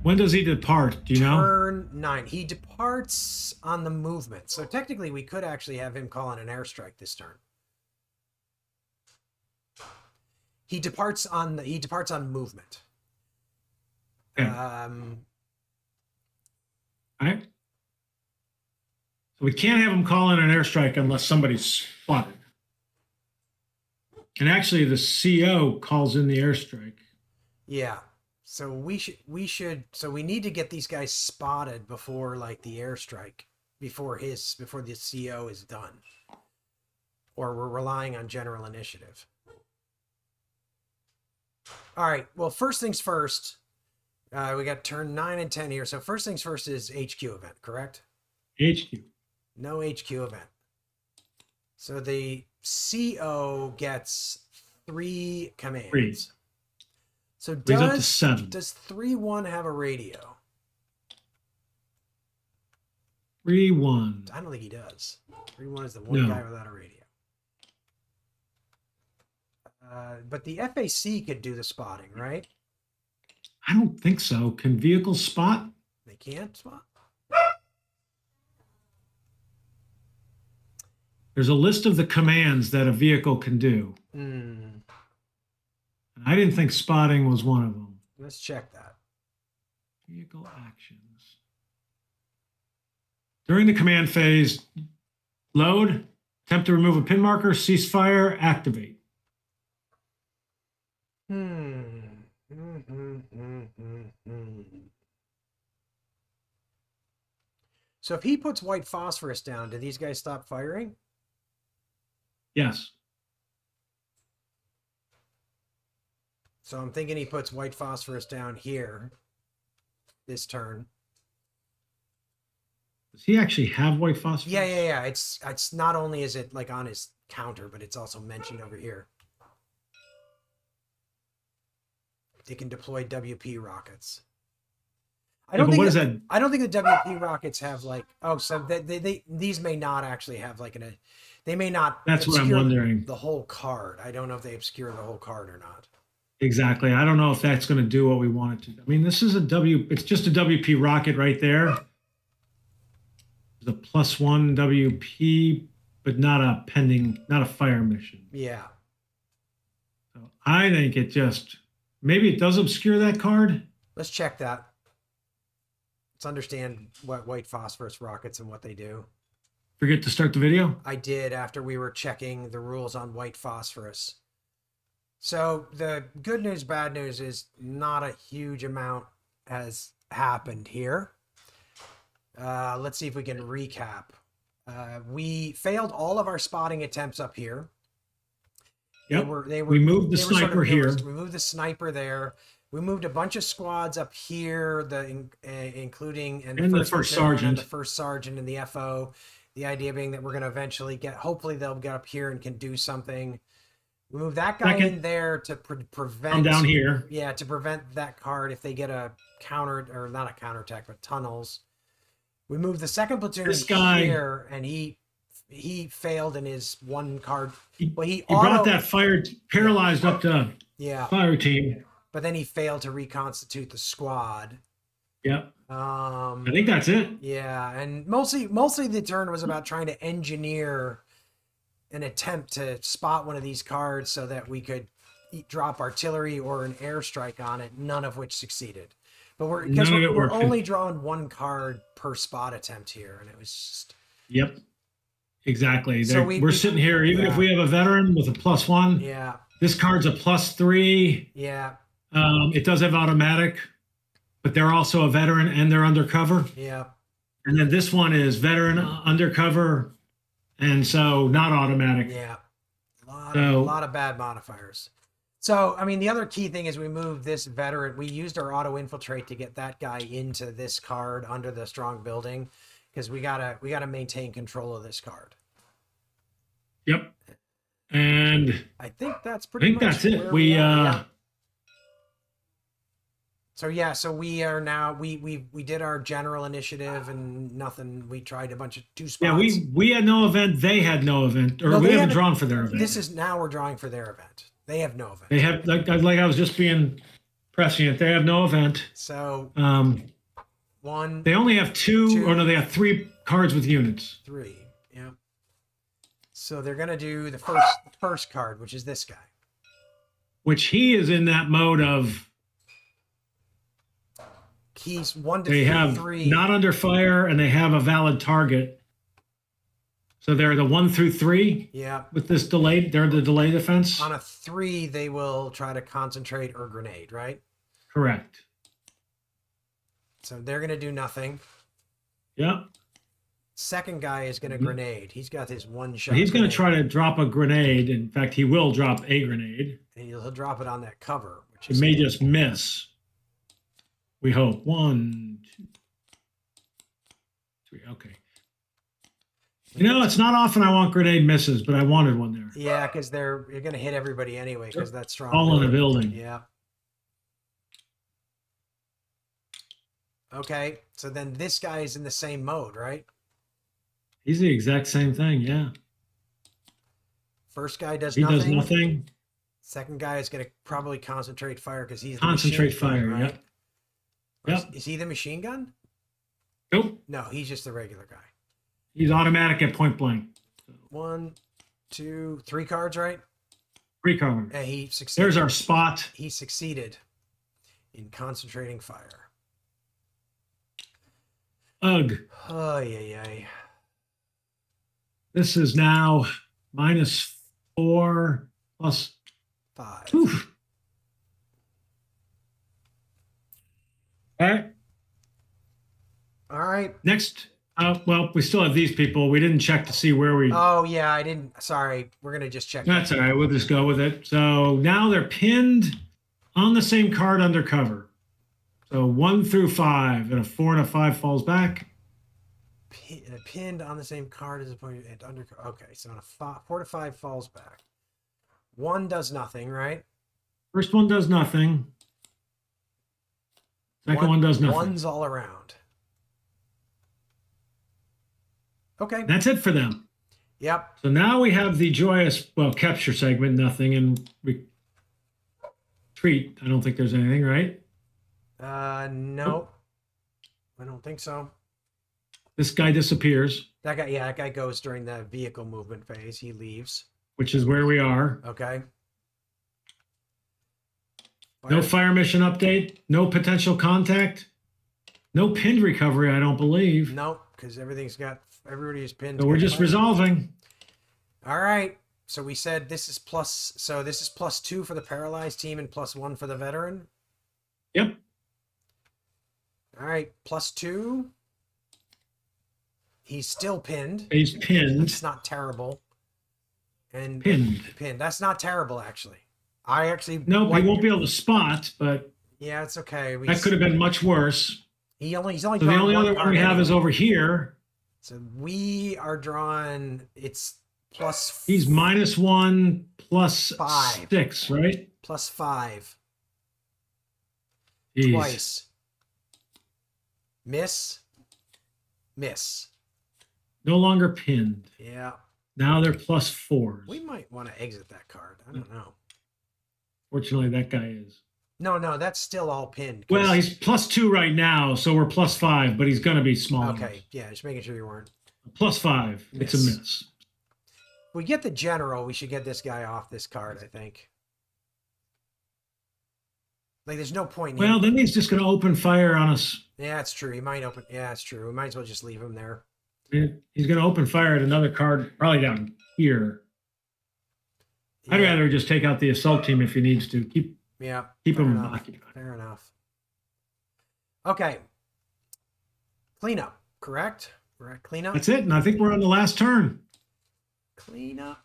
When does he depart? Do you know? Turn 9. He departs on the movement. So technically, we could actually have him call in an airstrike this turn. He departs on movement. Okay. All right. So we can't have him call in an airstrike unless somebody's spotted. And actually, the CO calls in the airstrike. Yeah. So we need to get these guys spotted before like the airstrike, before the CO is done. Or we're relying on general initiative. All right. Well, first things first. We got turn 9 and 10 here. So first things first is HQ event, correct? HQ. No HQ event. So the CO gets 3 commands. 3. So He's up to 7. Does 3-1 have a radio? 3-1. I don't think he does. 3-1 is the one guy without a radio. But the FAC could do the spotting, right? I don't think so. Can vehicles spot? They can't spot? There's a list of the commands that a vehicle can do. I didn't think spotting was one of them. Let's check that. Vehicle actions. During the command phase, load, attempt to remove a pin marker, cease fire, activate. So if he puts white phosphorus down, do these guys stop firing? Yes. So I'm thinking he puts white phosphorus down here this turn. Does he actually have white phosphorus? Yeah. It's not only is it like on his counter, but it's also mentioned over here. They can deploy WP rockets. I don't think the WP rockets have like so these may not actually have like they may not. That's what I'm wondering. The whole card. I don't know if they obscure the whole card or not. Exactly. I don't know if that's going to do what we want it to. I mean, this is it's just a WP rocket right there. The +1 WP, but not a fire mission. Yeah. So I think maybe it does obscure that card. Let's check that. Let's understand what white phosphorus rockets and what they do. Forget to start the video? I did after we were checking the rules on white phosphorus. So the good news, bad news is not a huge amount has happened here. Let's see if we can recap. We failed all of our spotting attempts up here. Yep. We moved the sniper here. We moved the sniper there. We moved a bunch of squads up here, including the first sergeant. And the first sergeant and the FO. The idea being that we're going to eventually hopefully they'll get up here and can do something. We move that guy in there to prevent. I'm down here. Yeah, to prevent that card if they get a counter, or not a counterattack, but tunnels. We move the second platoon here, and he failed in his one card. He brought that paralyzed up to fire team. But then he failed to reconstitute the squad. Yep. I think that's it. Yeah, and mostly the turn was about trying to engineer an attempt to spot one of these cards so that we could drop artillery or an airstrike on it, none of which succeeded. But we're only drawing one card per spot attempt here, and it was just... Yep, exactly. So we're sitting here, even if we have a veteran with a +1, this card's a +3. Yeah. It does have automatic, but they're also a veteran and they're undercover. Yeah. And then this one is veteran, undercover, and so not automatic. Yeah. A lot of bad modifiers. So, I mean, the other key thing is we moved this veteran. We used our auto infiltrate to get that guy into this card under the strong building, because we gotta maintain control of this card. Yep. And I think that's pretty much it. So yeah, so we are now we did our general initiative and nothing. We tried a bunch of 2 Yeah, spots. we had no event. They had no event, or No, we they haven't haven't- drawn for their event. This is now we're drawing for their event. They have no event. They have like I was just being prescient. They have no event. So one, They only have two, two. or no, they have 3 cards with units. 3. Yeah. So they're gonna do the first card, which is this guy. Which he is in that mode of He's 1 to they have 3. not under fire and they have a valid target. So they're the 1 through 3 Yeah. with this delay. They're the delay defense. On a 3, they will try to concentrate or grenade, right? Correct. So they're gonna do nothing. Yeah. Second guy is gonna grenade. He's got his 1 shot. He's going to grenade, try to drop a grenade. In fact, he will drop a grenade. and he'll drop it on that cover, which It is may just miss. We hope. 1, 2, 3. Okay. You know, it's not often I want grenade misses, but I wanted one there. yeah, because you're gonna hit everybody anyway, because that's strong. All in a building. Yeah. Okay, so then this guy is in the same mode, right? He's the exact same thing. Yeah. First guy does He nothing. does nothing. Second guy is gonna probably concentrate fire because he's the Concentrate machine gun, fire. right? Yep. Or Yep. Is he the machine gun? Nope. No, he's just the regular guy. He's automatic at point blank. 1, 2, 3 cards, right? 3 cards. And he succeeded. There's our spot. He succeeded in concentrating fire. Ugh. Oh, yeah. This is now -4 plus. 5. Oof. All right. All right. Next. Well, we still have these people. We didn't check to see where we. Oh, yeah, I didn't. Sorry. We're going to just check. That's all right. We'll just go with it. So now they're pinned on the same card under cover. So 1 through 5, and a 4 and a 5 falls back. Pinned on the same card as a point and under. Okay, so on a 4 to 5 falls back. 1 does nothing, right? First one does nothing. Second one does nothing. 1's all around. Okay. That's it for them. Yep. So now we have the joyous, well, capture segment, nothing, and retreat. I don't think there's anything, right? No. I don't think so. This guy disappears, That guy goes during the vehicle movement phase. He leaves. which is where we are. Okay. No fire mission update, no potential contact, no pinned recovery, I don't believe. Nope, because everybody's pinned. So we're just resolving. All right. So we said this is +2 for the paralyzed team and +1 for the veteran. Yep. All right, +2. He's still pinned. He's pinned. It's not terrible. And Pinned. That's not terrible, actually. I actually. No, he won't be able to spot, but Yeah, it's okay. that could have been much worse. He's only. So the drawn only one other one card we have is anyway. over here. So we are drawn. It's plus. He's -1 plus 5. 6, right? +5 Jeez. twice. Miss. No longer pinned. Yeah. Now they're +4s. We might want to exit that card. I don't know. Fortunately, that guy is. No, that's still all pinned. 'Cause- Well, he's +2 right now, so we're +5, but he's going to be smaller. Okay, yeah, just making sure you weren't. +5. It's a Miss. miss. If we get the general, we should get this guy off this card, I think. Like, there's no point in Well, him. then he's just going to open fire on us. Yeah, it's true. He might open. Yeah, it's true. We might as well just leave him there. He's going to open fire at another card, probably down here. I'd Yeah, rather just take out the assault team if he needs to. Keep fair him enough. occupied. Fair enough. Okay. Cleanup, correct? We're at cleanup. That's it, and I think we're on the last turn. Cleanup.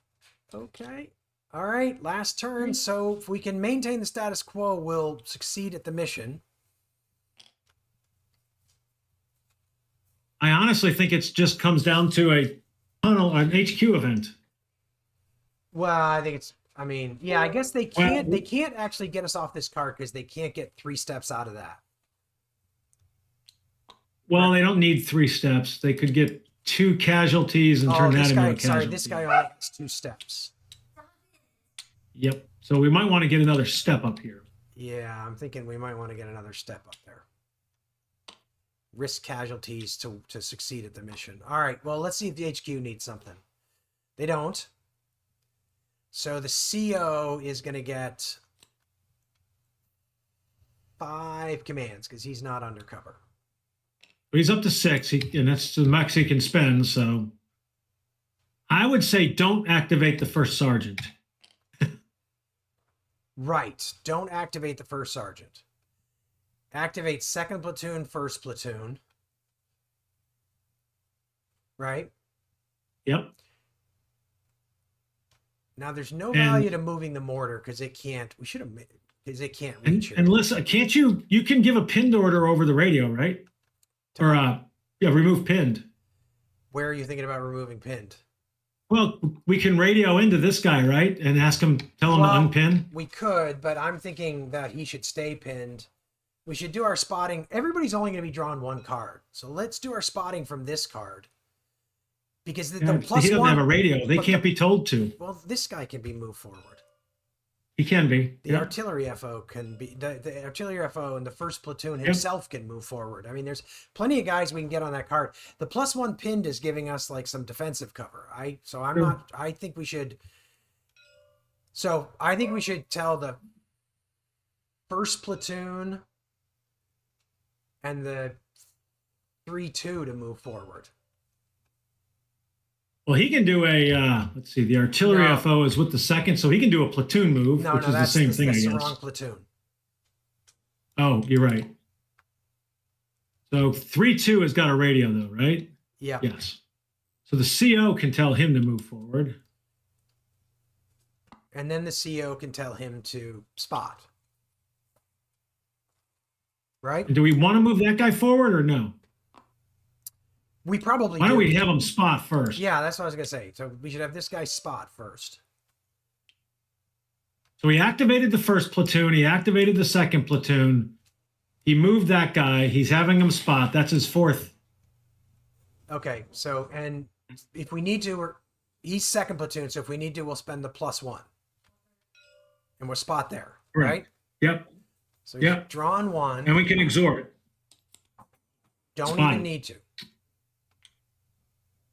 Okay. All right. Last turn. So if we can maintain the status quo, we'll succeed at the mission. I honestly think it just comes down to an HQ event. Well, I think it's. I mean, yeah. I guess they can't. They can't actually get us off this card because they can't get 3 steps out of that. Well, they don't need 3 steps. They could get 2 casualties and turn that into a casualty. Sorry, this guy only has 2 steps. Yep. So we might want to get another step up here. Yeah, I'm thinking we might want to get another step up there. Risk casualties to succeed at the mission. All right, well, let's see if the HQ needs something. They don't. So the CO is going to get 5 commands because he's not undercover. He's up to 6, and that's the max he can spend. So I would say don't activate the first sergeant. Right. Don't activate the first sergeant. Activate second platoon, first platoon. Right? Yep. Now there's no value to moving the mortar because it can't. We should have made because it can't reach it. And listen, can't you can give a pinned order over the radio, right? Or yeah, remove pinned. Where are you thinking about removing pinned? Well, we can radio into this guy, right? And ask him, tell him to unpin. We could, but I'm thinking that he should stay pinned. We should do our spotting. Everybody's only going to be drawn 1 card. So let's do our spotting from this card. Because the plus he doesn't 1 have a radio. They can't be told to. Well, this guy can be moved forward. He can be. The artillery FO can be the artillery FO and the first platoon himself can move forward. I mean, there's plenty of guys we can get on that card. The plus 1 pinned is giving us like some defensive cover. I think we should tell the first platoon and the 3-2 to move forward. Well, he can do a, let's see, the artillery FO is with the second, so he can do a platoon move, which is the same thing, I guess. That's the wrong platoon. Oh, you're right. So 3-2 has got a radio, though, right? Yeah. Yes. So the CO can tell him to move forward. And then the CO can tell him to spot. Right? Do we want to move that guy forward or no? We probably Why don't we have him spot first? Yeah, that's what I was going to say. So we should have this guy spot first. So he activated the first platoon. He activated the second platoon. He moved that guy. He's having him spot. That's his 4th. Okay. So, and if we need to, he's second platoon. So if we need to, we'll spend the plus 1. And we'll spot there. Right? Yep. So he's drawn 1. And we can exhort. Don't even need to.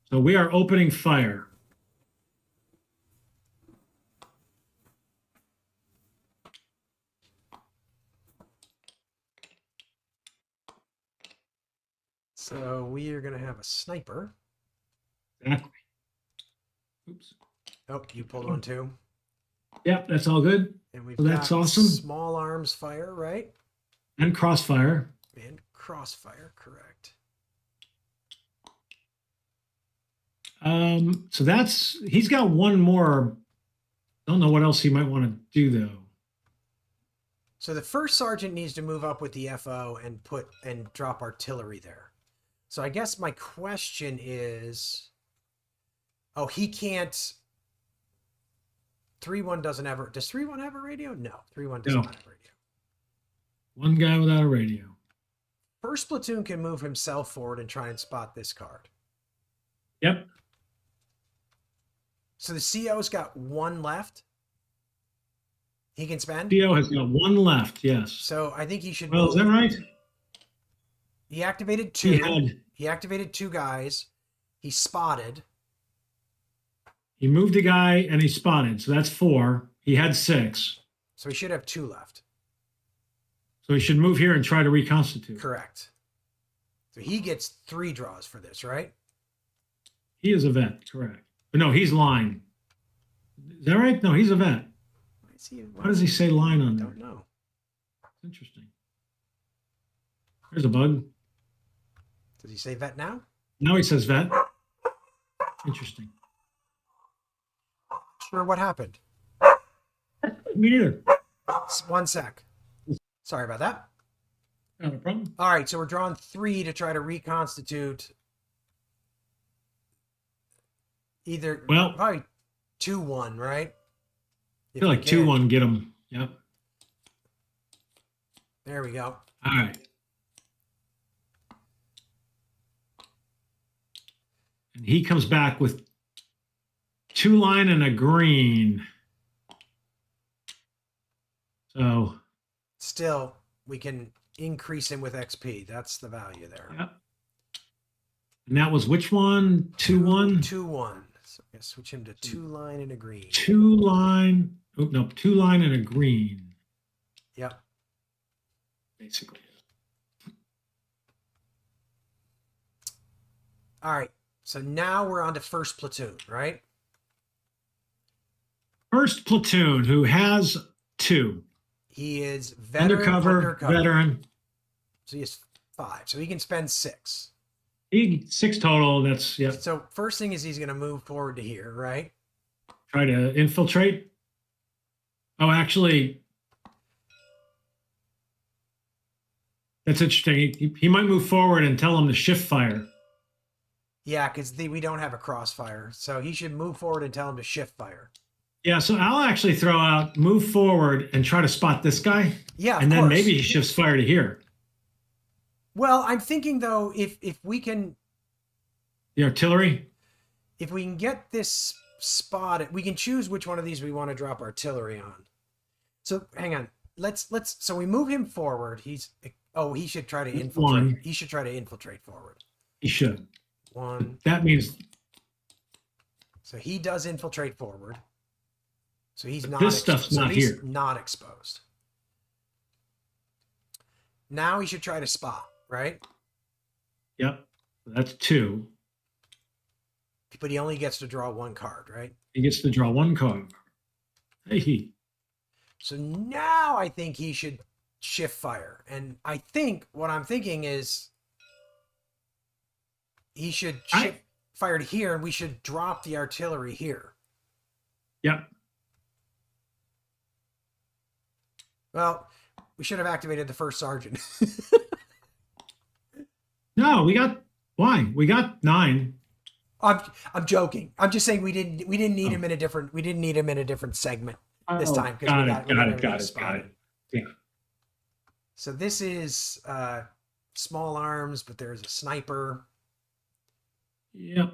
So we are opening fire. So we are going to have a sniper. Exactly. Oops. Oh, you pulled one too? Yep, that's all good. And we've that's got awesome. Small arms fire, right? And crossfire. And crossfire, correct. So he's got 1 more. Don't know what else he might want to do though. So the first sergeant needs to move up with the FO and drop artillery there. So I guess my question is, he can't. 3-1 doesn't have does 3-1 have a radio? No, 3-1 does not have a radio. 1 guy without a radio. First platoon can move himself forward and try and spot this card. Yep. So the CO's got 1 left. He can spend? CO has got 1 left, yes. So I think he should Well, is that right? He activated 2. He activated 2 guys. He spotted. He moved a guy and he spotted. So that's 4. He had 6. So he should have 2 left. So he should move here and try to reconstitute. Correct. So he gets 3 draws for this, right? He is a vet, correct. But no, he's line. Is that right? No, he's a vet. Why does he say line on there? I don't know. Interesting. There's a bug. Does he say vet now? No, he says vet. Interesting. Sure, what happened? Me neither. 1 sec. Sorry about that. Not a problem. All right, so we're drawing 3 to try to reconstitute either, probably 2-1, right? I feel like 2-1 get him. Yep. There we go. All right. And he comes back with 2 line and a green. So still, we can increase him with XP. That's the value there. yeah. And that was which one? 2-1? 2-1. So I'm gonna switch him to 2 line and a green. 2 line. Oh, no, 2 line and a green. Yep. Basically. All right. So now we're on to first platoon, right? First platoon, who has 2. He is veteran, Undercover, veteran. So he has 5. So he can spend 6. 6 total. That's, yeah. So first thing is he's going to move forward to here, right? Try to infiltrate. Oh, actually, that's interesting. He might move forward and tell him to shift fire. Yeah, because we don't have a crossfire. So he should move forward and tell him to shift fire. Yeah, so I'll actually throw out move forward and try to spot this guy. Yeah, and then maybe he shifts fire to here. Well, I'm thinking though, if we can, the artillery, if we can get this spot, we can choose which one of these we want to drop artillery on. So hang on, let's. So we move him forward. He should try to infiltrate. 1. He should try to infiltrate forward. He should. 1. That means. So he does infiltrate forward. So he's not. This stuff's not here. Not exposed. Now he should try to spot, right? Yep. That's 2. But he only gets to draw 1 card, right? He gets to draw 1 card. Hey. So now I think he should shift fire. And I think what I'm thinking is he should shift fire to here and we should drop the artillery here. Yep. Well, we should have activated the first sergeant. No, we got why? We got 9. I'm joking. I'm just saying we didn't need him in a different segment this time because got it. Yeah. So this is small arms, but there's a sniper. Yep.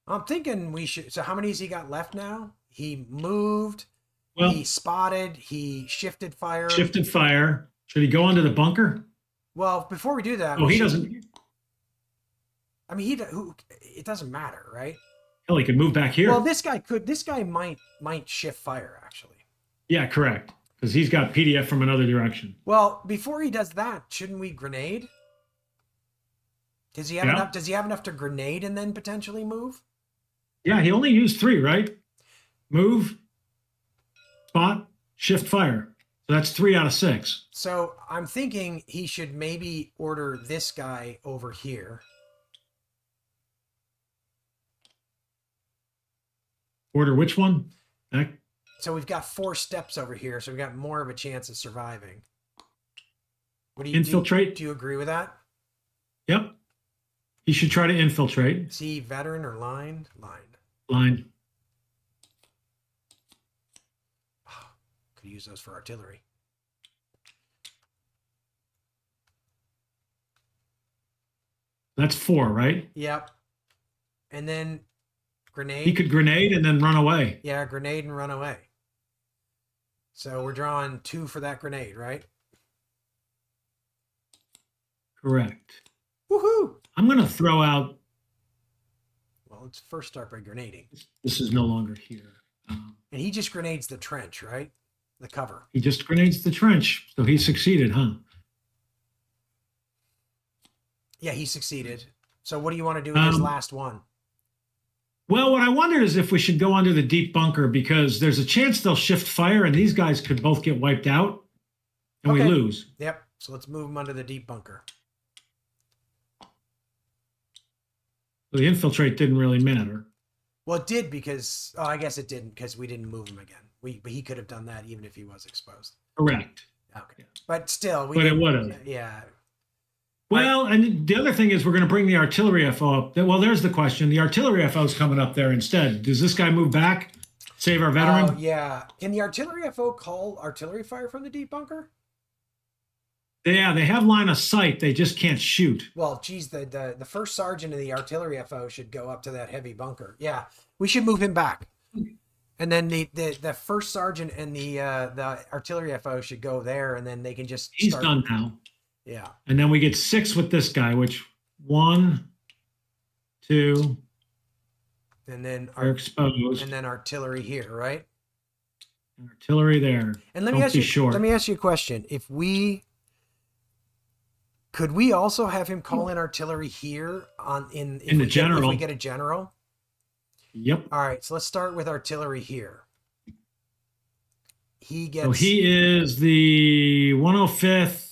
I'm thinking we should. So how many has he got left now? He moved. Well, he spotted. He shifted fire. Shifted fire. Should he go into the bunker? Well, before we do that, he doesn't. I mean, it doesn't matter, right? Hell, he could move back here. Well, this guy might shift fire actually. Yeah, correct. Because he's got PDF from another direction. Well, before he does that, shouldn't we grenade? Does he have enough? Does he have enough to grenade and then potentially move? Yeah, he only used 3, right? Move, spot, shift fire. So that's 3 out of 6. So I'm thinking he should maybe order this guy over here. Order which one? So we've got 4 steps over here, so we've got more of a chance of surviving. What do you infiltrate? Do you agree with that? Yep. He should try to infiltrate. Is he veteran or line? Line. Oh, could use those for artillery. That's 4, right? Yep. And then grenade. He could grenade and then run away. Yeah, grenade and run away. So we're drawing 2 for that grenade, right? Correct. Woohoo! I'm going to throw out. Well, let's first start by grenading. This is no longer here. And he just grenades the trench, right? The cover. He just grenades the trench. So he succeeded, huh? Yeah, he succeeded. So what do you want to do with his last one? Well, what I wonder is if we should go under the deep bunker because there's a chance they'll shift fire and these guys could both get wiped out and we lose. Yep. So let's move them under the deep bunker. The infiltrate didn't really matter. Well, it did because, I guess it didn't because we didn't move him again. But he could have done that even if he was exposed. Correct. Okay. But still, but it would have. Yeah. Well, and the other thing is we're going to bring the artillery FO up. Well, there's the question. The artillery FO is coming up there instead. Does this guy move back? Save our veteran? Oh, yeah. Can the artillery FO call artillery fire from the deep bunker? Yeah, they have line of sight. They just can't shoot. Well, geez, the first sergeant of the artillery FO should go up to that heavy bunker. Yeah, we should move him back. And then the first sergeant and the artillery FO should go there, and then they can just He's start. done now. Yeah. And then we get 6 with this guy, which 1, 2, And then are exposed. and then artillery here, right? And artillery there. And let Don't me ask be you. short. Let me ask you a question. Could we also have him call in artillery here In the general. if we get a general? Yep. All right, so let's start with artillery here. He gets. So he is the 105th.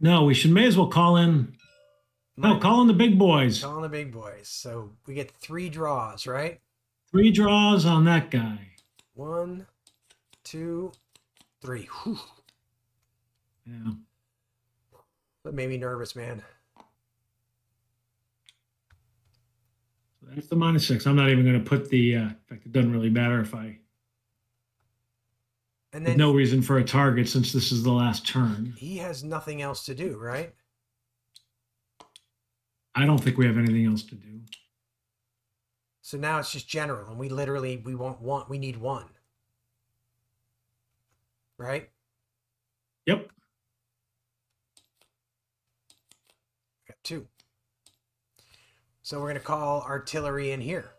No, we may as well call in. No, call in the big boys. Call in the big boys. So we get 3 draws, right? 3 draws on that guy. 1, 2, 3. Whew. Yeah. That made me nervous, man. So that's the -6. I'm not even going to put the. In fact, it doesn't really matter if I. And There's then no reason for a target since this is the last turn. he has nothing else to do, right? I don't think we have anything else to do. So now it's just general, and we want one. We need 1, right? Yep. Got 2. So we're going to call artillery in here.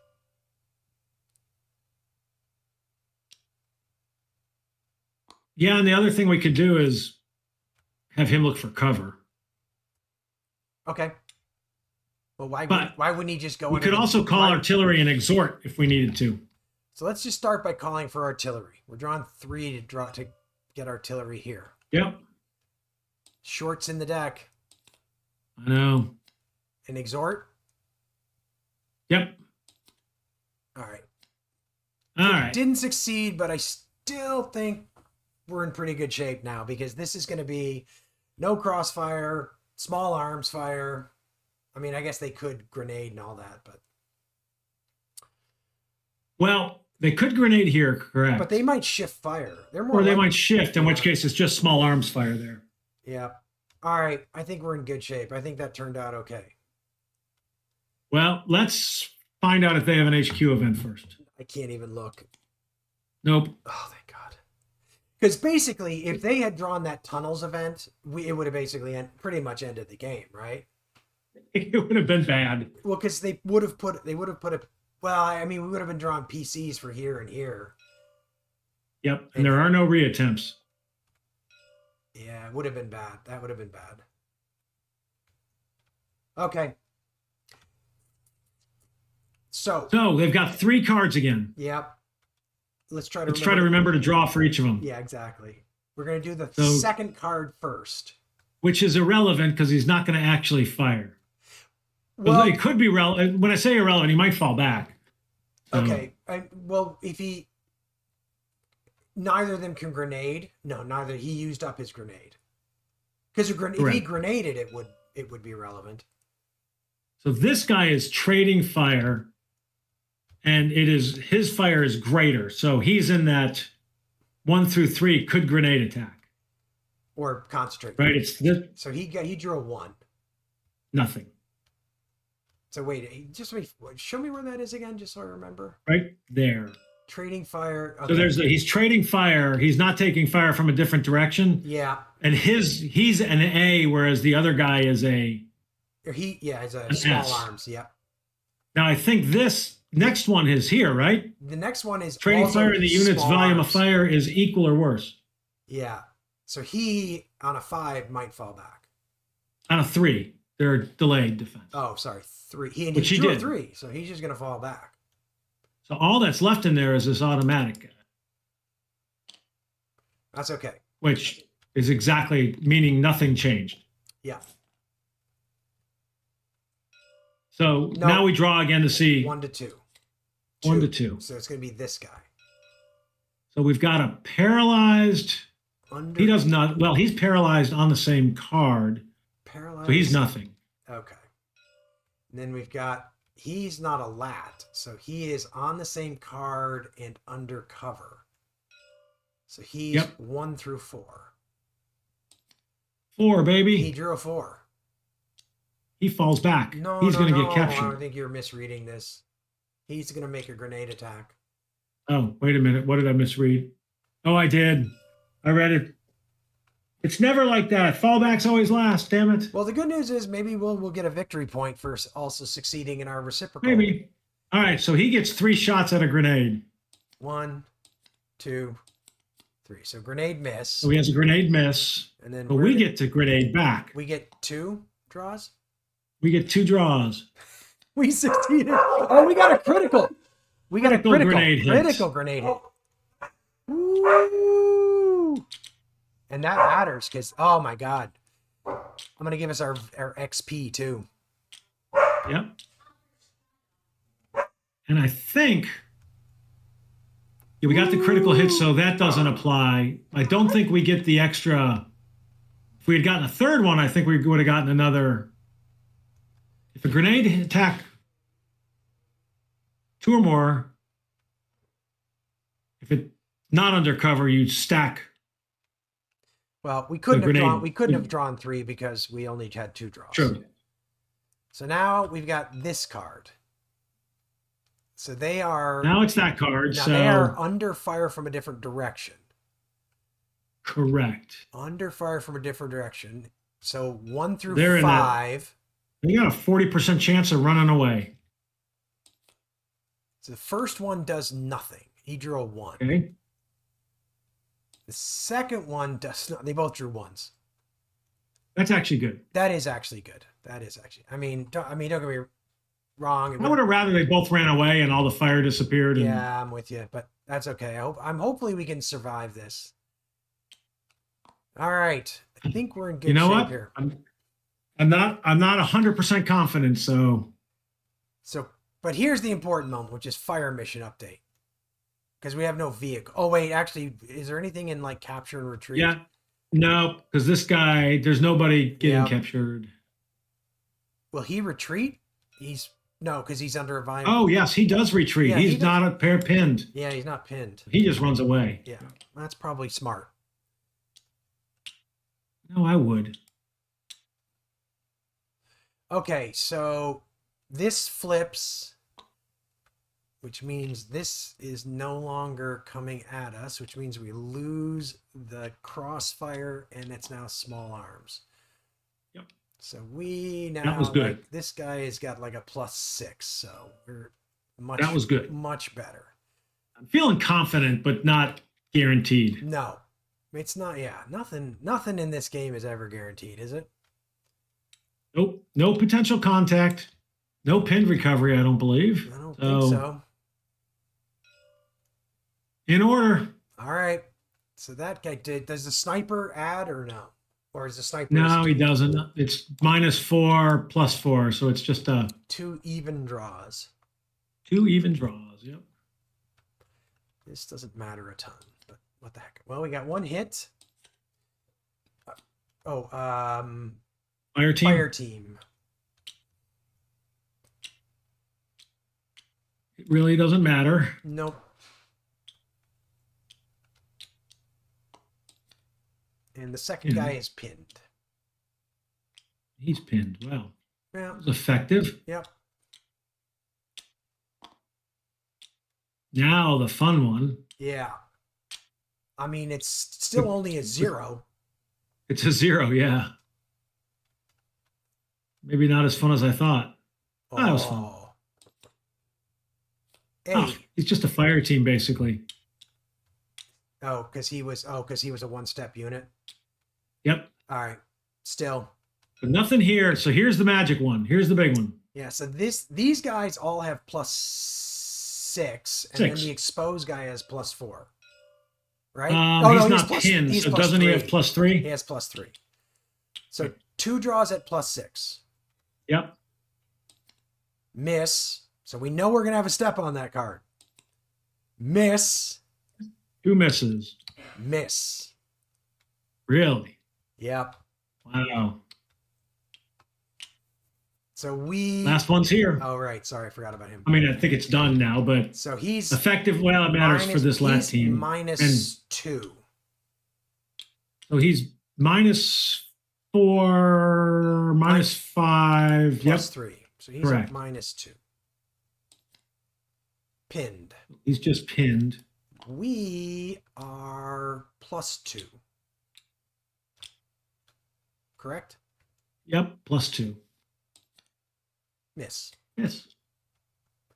Yeah, and the other thing we could do is have him look for cover. Okay. Well, why But wouldn't he just go? We under could the- also call why- artillery and exhort if we needed to. So let's just start by calling for artillery. We're drawing 3 to get artillery here. Yep. Shorts in the deck. I know. And exhort. Yep. All right. All right. Didn't succeed, but I still think we're in pretty good shape now because this is going to be no crossfire, small arms fire. I mean, I guess they could grenade and all that, but Well, they could grenade here, correct? they might shift fire. They're more Or they like- might shift, in which case it's just small arms fire there. Yeah. All right. I think we're in good shape. I think that turned out okay. Well, let's find out if they have an HQ event first. I can't even look. Nope. Oh, thank God. Because basically, if they had drawn that tunnels event, it would have basically pretty much ended the game, right? It would have been bad. Well, because they would have put a. Well, I mean, we would have been drawing PCs for here and here. Yep. And there are no reattempts. Yeah, it would have been bad. That would have been bad. Okay. So they've got 3 cards again. Yep. Let's try to remember to draw for each of them. Yeah, exactly. We're going to do the So- second card first. Which is irrelevant because he's not going to actually fire. Well, It could be relevant. When I say irrelevant, he might fall back. So- okay. Well, if neither of them can grenade. No, neither. He used up his grenade. Because if he Correct. grenaded, it would be relevant. So this guy is trading fire, and his fire is greater. So he's in that 1 through 3 could grenade attack. Or concentrate. Right? It's So he drew a 1. nothing. So wait, show me where that is again, just so I remember. Right there. Trading fire. So he's trading fire. He's not taking fire from a different direction. Yeah. And he's an A, whereas the other guy is a. It's a An small S. arms. Yep. Now I think this next one is here, right? The next one is Trading also fire in the unit's small volume of arms. fire is equal or worse. Yeah. So he on a 5 might fall back. On a 3, they're delayed defense. Oh, sorry, 3. He Which he drew a did. 3, so he's just gonna fall back. So all that's left in there is this automatic guy, That's okay. which is exactly meaning nothing changed. Yeah. So No. now we draw again to see 1 to 2. 1 to 2. So it's gonna be this guy. So we've got a paralyzed. He does not. Well, he's paralyzed on the same card, Paralyzed. so he's nothing. Okay. And then we've got he's not a lat, so he is on the same card and undercover. So he's Yep. 1 through 4. 4, He baby. drew a 4. He falls back. No, He's no, going to no. get I captured. think you're misreading this. He's going to make a grenade attack. Oh, wait a minute. What did I misread? Oh, I did. I read it. It's never like that. Fallbacks always last. Damn it. Well, the good news is maybe we'll get a victory point for also succeeding in our reciprocal. Maybe. All right. So he gets 3 shots at a grenade. 1, 2, 3. So grenade miss. So he has a grenade miss. And then But we get to grenade back. we get 2 draws. We get 2 draws. We succeeded. Oh, we got a critical. We got Critical a critical grenade hit. critical grenade hit. Woo! And that matters because, oh my God. I'm going to give us our XP too. Yep. And I think we got the critical hit, so that doesn't apply. I don't think we get the extra. If we had gotten a third one, I think we would have gotten another. If a grenade attack 2 or more, if it's not undercover, you stack. Well, we couldn't have grenade. drawn. We couldn't have drawn 3 because we only had 2 draws. True. So now we've got this card. So they are Now it's that card. now So they are under fire from a different direction. correct. Under fire from a different direction. So 1 through They're in that- 5. They got a 40% chance of running away. So the first one does nothing. He drew a 1. Okay. The second one does not. They both drew 1s. That's actually good. That is actually good. That is actually. I mean, don't get me wrong. I would have rather they both ran away and all the fire disappeared. And Yeah, I'm with you, but that's okay. Hopefully we can survive this. All right, I think we're in good you know shape what? here. I'm not 100% confident. So So, but here's the important moment, which is fire mission update. Because we have no vehicle. Oh wait, actually, is there anything in like capture and retreat? yeah, no, because this guy, there's nobody getting Yeah. captured. Will he retreat? No, because he's under a vine. Oh yes, he does retreat. Yeah, he He's does. not a pair pinned. Yeah, he's not pinned. He just runs away. Yeah, that's probably smart. No, I would. Okay, so this flips, which means this is no longer coming at us, which means we lose the crossfire and it's now small arms. Yep. So we now, That was good. like, this guy has got like a +6, so we're That was good. much better. I'm feeling confident, but not guaranteed. No, it's not. Yeah, nothing in this game is ever guaranteed, is it? Nope. No potential contact. No pinned recovery, I don't believe. I don't think so. In order. All right. So that guy does the sniper add or no? Or is the sniper No, he doesn't. It's -4 +4. So it's just 2 even draws? 2 even draws. Yep. This doesn't matter a ton, but what the heck? Well, we got 1 hit. Fire team. Fire team. It really doesn't matter. Nope. And the second Yeah. guy is pinned. He's pinned. Wow. Yeah. That was effective. Yep. Now the fun one. Yeah. I mean, it's still only a 0. It's a 0, yeah. Maybe not as fun as I thought. Oh, that was fun. Hey. Oh, he's just a fire team, basically. Because he was a 1-step unit. Yep. All right. Still. But nothing here. So here's the magic one. Here's the big one. Yeah. So these guys all have +6, and then 6. the exposed guy has +4. Right? He's not pinned. he's So doesn't he have He +3? has +3. So 2 draws at +6. Yep. Miss. So we know we're gonna have a step on that card. Miss. 2 misses. Miss. Really? Yep. Wow. So we. Last one's here. Oh right. Sorry, I forgot about him. I mean, I think it's done now, but So he's effective. Well, it matters for this last he's team. -2. So he's 4, -5. Plus Yep. 3. So he's Correct. at -2. Pinned. He's just pinned. We are +2. Correct? Yep. +2. Miss. Yes.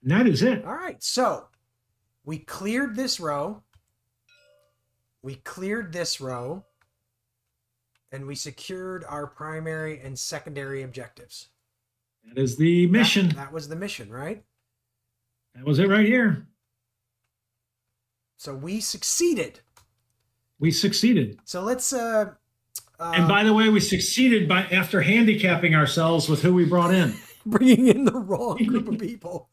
And that is it. All right. So we cleared this row. We cleared this row. And we secured our primary and secondary objectives. That is the mission. That was the mission, right? That was it right here. So we succeeded. We succeeded. So let's And by the way, we succeeded by after handicapping ourselves with who we brought in. bringing in the wrong group of people.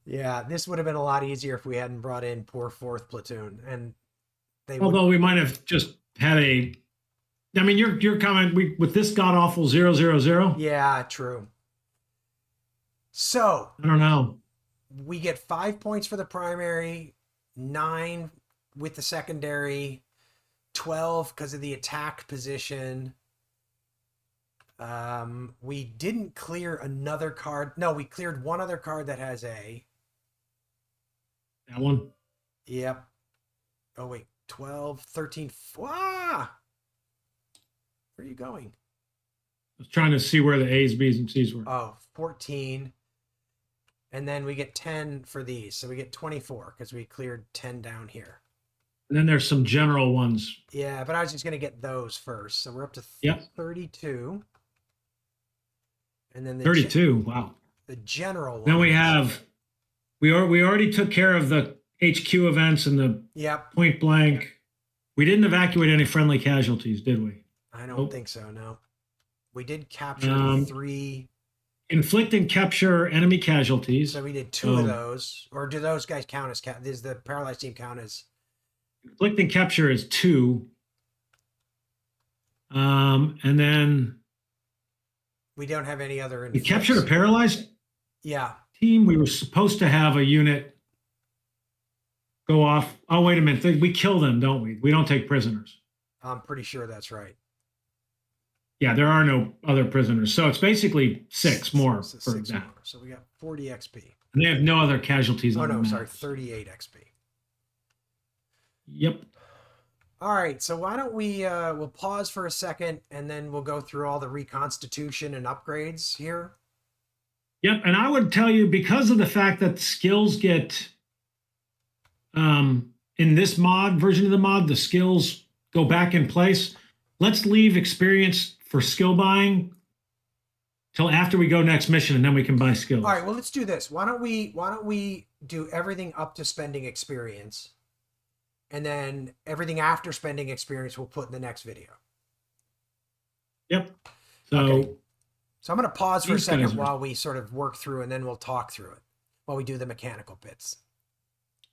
Yeah, this would have been a lot easier if we hadn't brought in poor 4th platoon. And they Although we might have just had a, I mean, your comment with this god awful 000. Yeah, true. So I don't know. we get 5 points for the primary, 9 with the secondary, 12 because of the attack position. We didn't clear another card. No, we cleared one other card that has A. That one. Yep. Oh, wait. 12, 13. Ah! Where are you going? I was trying to see where the A's, B's, and C's were. Oh, 14. And then we get 10 for these. So we get 24 because we cleared 10 down here. And then there's some general ones. Yeah, but I was just going to get those first. So we're up to Yep. 32. And then the 32. Wow. the general one. Then we have, we already took care of the HQ events and the Yep. point blank. We didn't evacuate any friendly casualties, did we? I don't Nope. think so, no. We did capture 3. Inflict and capture enemy casualties. So we did 2 of those. Or do those guys count as does the paralyzed team count as? Inflict and capture is 2. And then We don't have any other. we captured a paralyzed Yeah. team. We were supposed to have a unit go off. Oh, wait a minute. We kill them, don't we? We don't take prisoners. I'm pretty sure that's right. Yeah, there are no other prisoners. So it's basically 6 more So for 6 that. more. So we got 40 XP. And they have no other casualties Oh, on the no, map. sorry. 38 XP. Yep. All right. So why don't we'll pause for a second and then we'll go through all the reconstitution and upgrades here. Yep. And I would tell you, because of the fact that skills get, in this mod, version of the mod, the skills go back in place. Let's leave experience for skill buying till after we go next mission, and then we can buy skills. All right, well, let's do this. Why don't we do everything up to spending experience, and then everything after spending experience we'll put in the next video. Yep. So, Okay. So I'm going to pause for a These guys second are- while we sort of work through, and then we'll talk through it while we do the mechanical bits.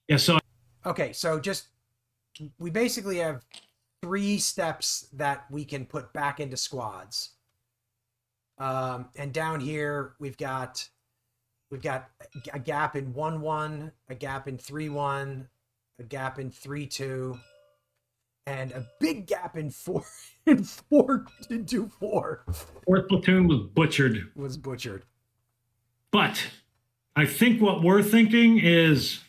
yeah, so Okay, so we basically have 3 steps that we can put back into squads. And down here we've got a gap in 1-1, a gap in 3-1, a gap in 3-2, and a big gap in 4 in 4-2-4 4th platoon was butchered. was butchered. But I think what we're thinking is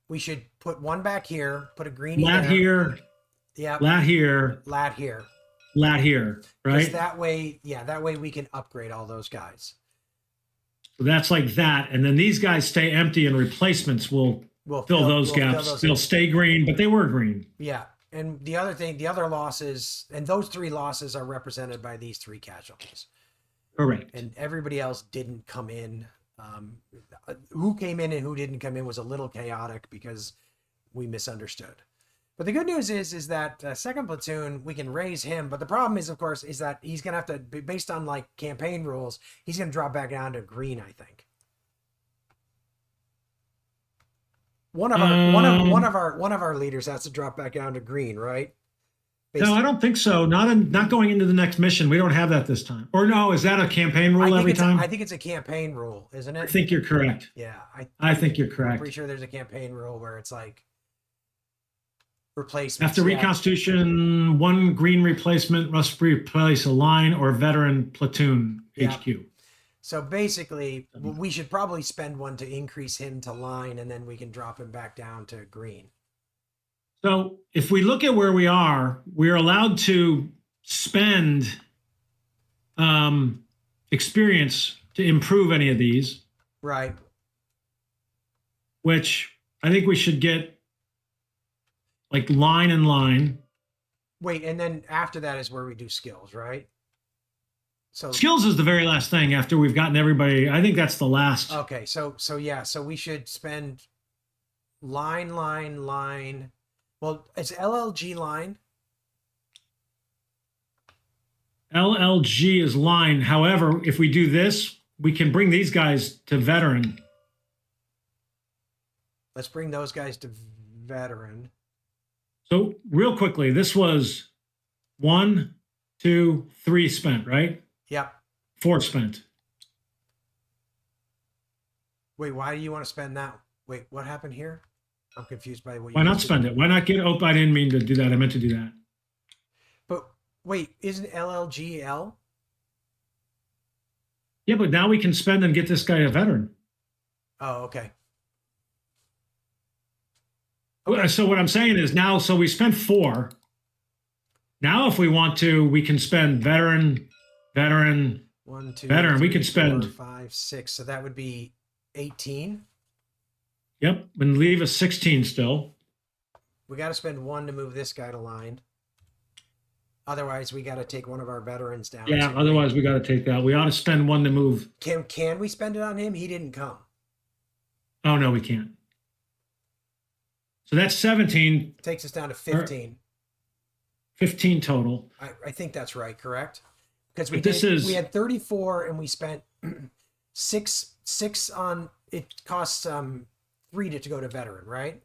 We should put one back here, put a greenie lat there. here, Yeah, lat here, lat here. lat here, Because right? that way we can upgrade all those guys. So that's like that. And then these guys stay empty and replacements will We'll fill those we'll fill gaps. those They'll in. stay green, but they were green. Yeah. And the other losses, and those 3 losses are represented by these 3 casualties. Correct. And everybody else didn't come in. Who came in and who didn't come in was a little chaotic because we misunderstood. But the good news is that 2nd platoon, we can raise him. But the problem is, of course, is that he's going to have to, based on like campaign rules, he's going to drop back down to green, I think. One of our leaders has to drop back down to green, right? No, I don't think so. Not going into the next mission. We don't have that this time. Or no, is that a campaign rule every time? I think it's a campaign rule, isn't it? I think you're correct. Yeah, I think you're I'm correct. pretty sure there's a campaign rule where it's like replacements. After yeah. reconstitution, one green replacement must replace a line or veteran platoon Yeah. HQ. So basically, we should probably spend one to increase him to line, and then we can drop him back down to green. So if we look at where we are, we're allowed to spend experience to improve any of these, Right. which I think we should get like line and line. Wait, and then after that is where we do skills, right? So Skills is the very last thing after we've gotten everybody. I think that's the last. okay, so yeah, so we should spend line. Well, it's LLG line. LLG is line. However, if we do this, we can bring these guys to veteran. Let's bring those guys to veteran. So real quickly, this was 1, 2, 3 spent, right? Yep. 4 spent. Wait, why do you want to spend that? Wait, what happened here? I'm confused by what you Why not spend it? Why not get? Oh, I didn't mean to do that. I meant to do that. But wait, isn't LLG L? Yeah, but now we can spend and get this guy a veteran. Oh, okay. So what I'm saying is now, so we spent 4. Now, if we want to, we can spend veteran, 1, 2, veteran. 3, We could spend 4, 5, 6. So that would be 18. Yep, and leave a 16 still. We got to spend 1 to move this guy to line. Otherwise, we got to take one of our veterans down. Yeah, otherwise we got to take that. We ought to spend 1 to move. Can we spend it on him? He didn't come. Oh no, we can't. So that's 17. Takes us down to 15. 15 total. I think that's right, correct? Because we had 34 and we spent six on it. Costs 3 to go to veteran, right?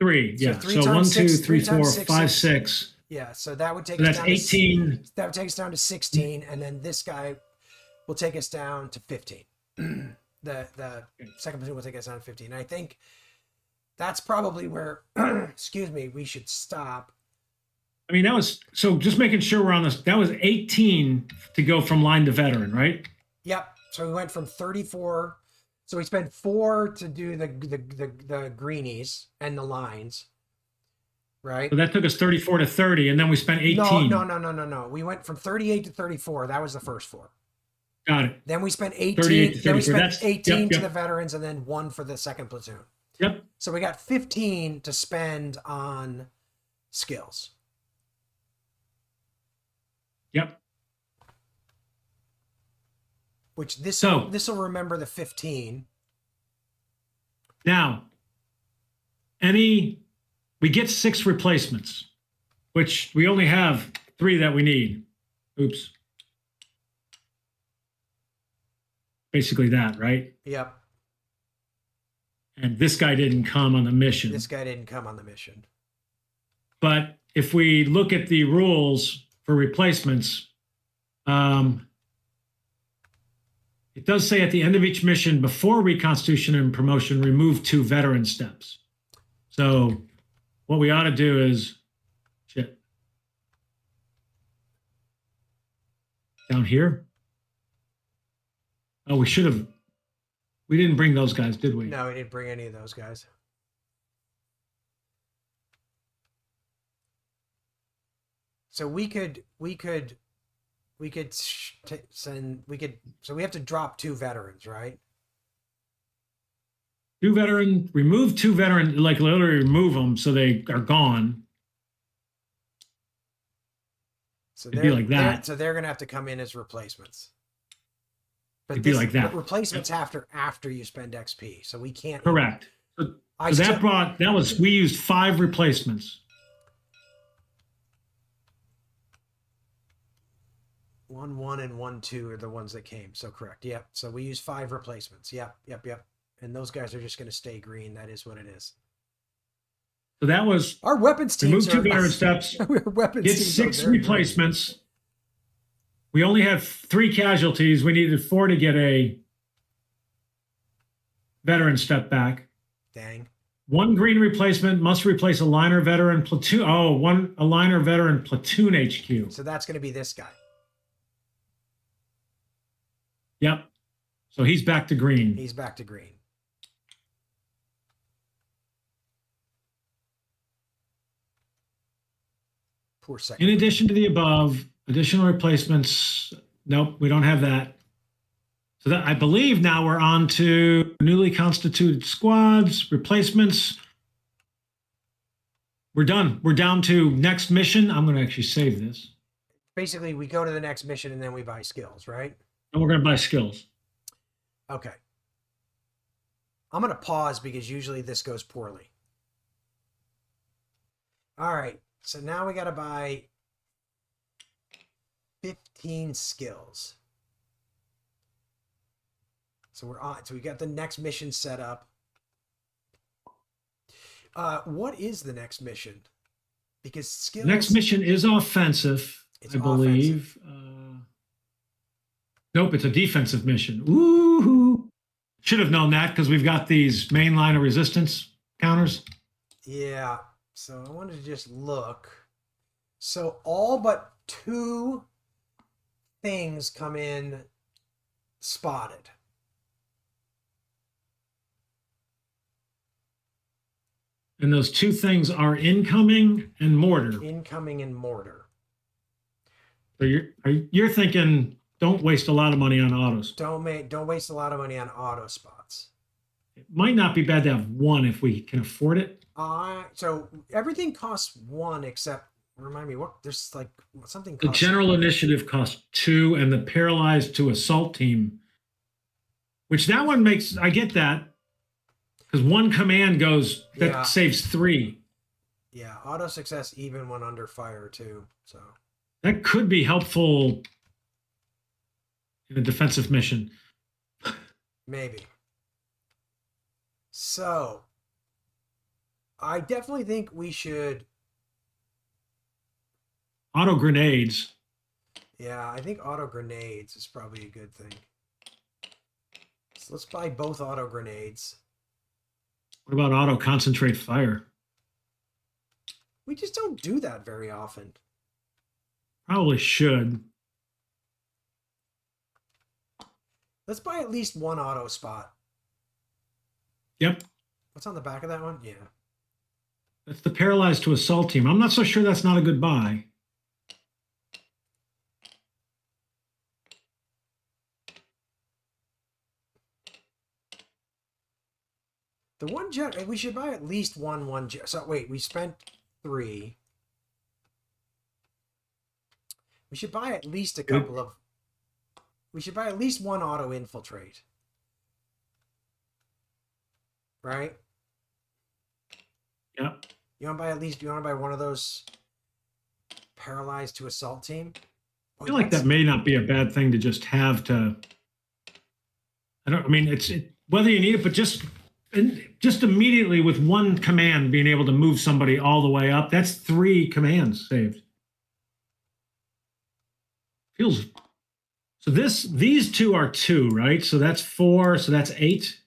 3, yeah. three So times 1, 2, six- 3, three times 4, six 5, is- 6. Yeah, so that would take So us that's down 18. that would take us down to 16, and then this guy will take us down to 15. the second platoon will take us down to 15. And I think that's probably where, excuse me, we should stop. I mean, that was, so just making sure we're on this, that was 18 to go from line to veteran, right? Yep. So we went from 34. So we spent 4 to do the greenies and the lines, right? So that took us 34 to 30, and then we spent 18. No. We went from 38 to 34. That was the first 4. Got it. Then we spent 38 18. to Then we 34. spent That's, 18 to yep. the veterans, and then 1 for the second platoon. Yep. So we got 15 to spend on skills. Yep. Which this So- will remember the 15. Now, we get 6 replacements, which we only have 3 that we need. Oops. Basically that, right? Yep. And this guy didn't come on the mission. This guy didn't come on the mission. But if we look at the rules for replacements, it does say at the end of each mission, before reconstitution and promotion, remove 2 veteran steps. So what we ought to do is, down here. Oh, we didn't bring those guys, did we? No, we didn't bring any of those guys. So we have to drop 2 veterans, right? 2 veteran, remove 2 veteran, like literally remove them so they are gone. So It'd be like that. So they're going to have to come in as replacements. But It'd be like that. But replacements after you spend XP. So we can't. Correct. So we used 5 replacements. 1, 1, and 1, 2 are the ones that came. So correct. Yep. So we use 5 replacements. Yep. And those guys are just going to stay green. That is what it is. So that was Our weapons teams remove 2 veteran steps. Get 6 replacements. We only had 3 casualties. We needed 4 to get a veteran step back. Dang. One green replacement must replace a liner veteran platoon. Oh, a liner veteran platoon HQ. So that's going to be this guy. Yep. So he's back to green. He's back to green. Poor second. In addition to the above, additional replacements. Nope, we don't have that. So that, I believe now we're on to newly constituted squads, replacements. We're done. We're down to next mission. I'm going to actually save this. Basically, we go to the next mission and then we buy skills, right? And we're going to buy skills. Okay. I'm going to pause because usually this goes poorly. All right. So now we got to buy 15 skills. So we're on. So we got the next mission set up. What is the next mission? Because skills. Next mission is offensive, I believe. Nope, it's a defensive mission. Ooh, should have known that because we've got these main line of resistance counters. Yeah. So I wanted to just look. So all but 2 things come in spotted. And those 2 things are incoming and mortar. Incoming and mortar. So you're thinking, don't waste a lot of money on autos. Don't waste a lot of money on auto spots. It might not be bad to have 1 if we can afford it. So everything costs 1 except, remind me, what there's like something The costs. general initiative costs 2 and the paralyzed to assault team, which that one makes, I get that. Because 1 command goes, that saves 3. Yeah, auto success even when under fire too. So that could be helpful in a defensive mission. maybe. So I definitely think we should. Auto grenades. Yeah, I think auto grenades is probably a good thing. So let's buy both auto grenades. What about auto concentrate fire? We just don't do that very often. Probably should. Let's buy at least 1 auto spot. Yep. What's on the back of that one? Yeah. That's the paralyzed to assault team. I'm not so sure that's not a good buy. The one jet, we should buy at least one jet. So wait, we spent 3. We should buy at least a couple of. We should buy at least 1 auto infiltrate. Right? Yep. You want to buy at least? You want to buy 1 of those paralyzed to assault team? I feel like that may not be a bad thing to just have to. I mean, it's whether you need it, but just immediately with 1 command being able to move somebody all the way up, that's 3 commands saved. Feels so. These 2 are 2, right? So that's 4. So that's 8.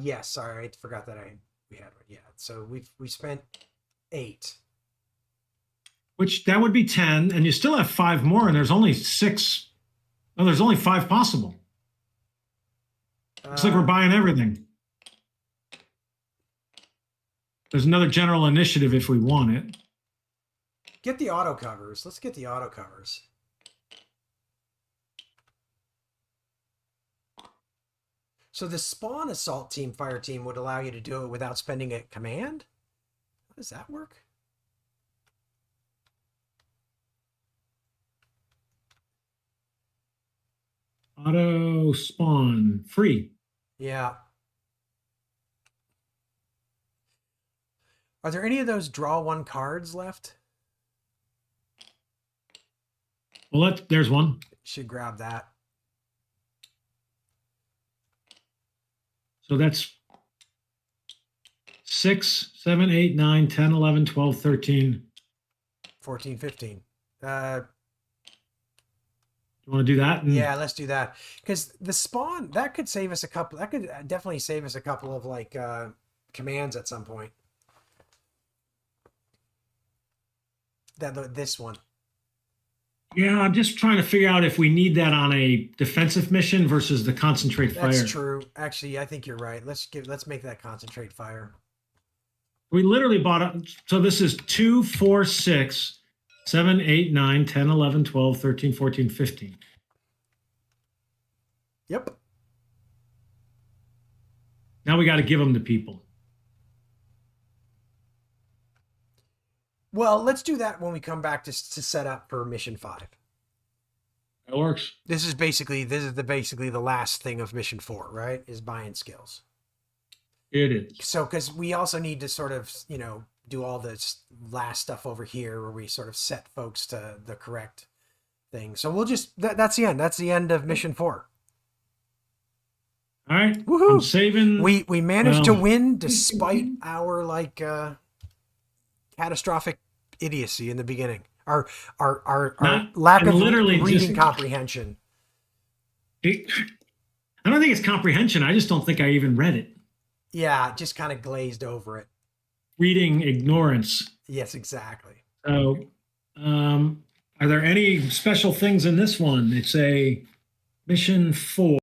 Yes. Sorry, I forgot that we had one. Yeah. So we spent 8. Which that would be 10, and you still have 5 more, and there's only 6. No, there's only 5 possible. It's like we're buying everything. There's another general initiative if we want it. Get the auto covers. Let's get the auto covers. So the spawn assault team, fire team would allow you to do it without spending a command? How does that work? Auto spawn free. Yeah. Are there any of those draw 1 cards left? Well, there's one. Should grab that. So that's 6, 7, 8, 9, 10, 11, 12, 13. 14, 15. You want to do that? Yeah, let's do that. Because the spawn, that could save us a couple. That could definitely save us a couple of like commands at some point. This one. Yeah, I'm just trying to figure out if we need that on a defensive mission versus the concentrate fire. That's true. Actually, I think you're right. Let's make that concentrate fire. We literally bought it. So this is 2, 4, 6, 7, 8, 9, 10, 11, 12, 13, 14, 15. Yep. Now we got to give them to people. Well, let's do that when we come back to set up for mission 5. That works. This is basically the last thing of mission 4, right? Is buying skills. It is. So, because we also need to sort of, do all this last stuff over here where we sort of set folks to the correct thing. So we'll just, that's the end. That's the end of mission 4. All right. Woohoo! I'm saving. We managed to win despite our catastrophic idiocy in the beginning. Our lack of reading comprehension. I don't think it's comprehension. I just don't think I even read it. Yeah, just kind of glazed over it. Reading ignorance. Yes, exactly. So, are there any special things in this one? It's a mission 4.